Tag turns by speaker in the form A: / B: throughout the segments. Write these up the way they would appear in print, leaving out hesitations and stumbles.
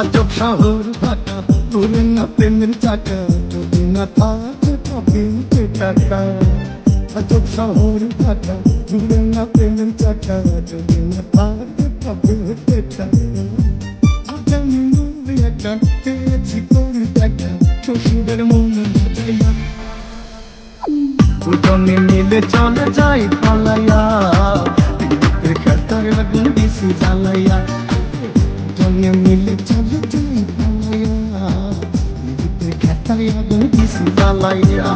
A: আজব শহর ঢাকা, ঘুরে না প্রেমের চাকা, যদি না থাকে পকেটে টাকা। আজব শহর ঢাকা, ঘুরে না প্রেমের চাকা, যদি না থাকে পকেটে টাকা। আগামী নদী একটা পেয়েছি করে টাকা, শ্বশুরের মনে চাইয়া দুজনে মিলে চলে যাই পালাইয়া, খেতার আগুন দিছি জ্বালাইয়া। দুজনে মিলে চলে যাই পালাইয়া, খেতার আগুন দিছি জ্বালাইয়া।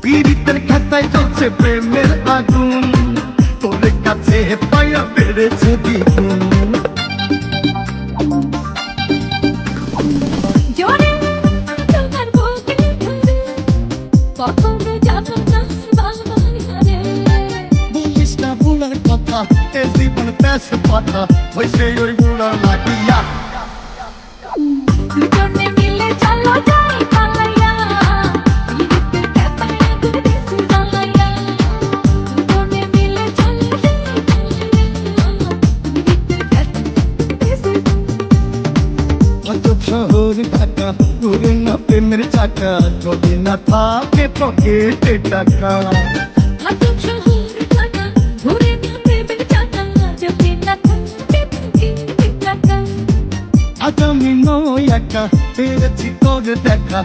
A: পীড়িতের খাতায় চলছে প্রেমের আগুন, তোর কাছে পায়া বেড়েছে দ্বিগুণ। বলিস না ভুলার কথা, এ জীবন পেছে পাতা, হইছে ওই বুড়ার লাগিয়া।
B: দুজনে মিলে চলো যাই পালাইয়া,
A: আজব শহর ঢাকা, ঘুরে না প্রেমের চাকা, যদি না থাকে পকেটে টাকা।
B: আজব শহর ঢাকা, ঘুরে না প্রেমের চাকা, যদি না থাকে পকেটে টাকা।
A: আজ আমি নই একা, পেয়েছি তোর দেখা।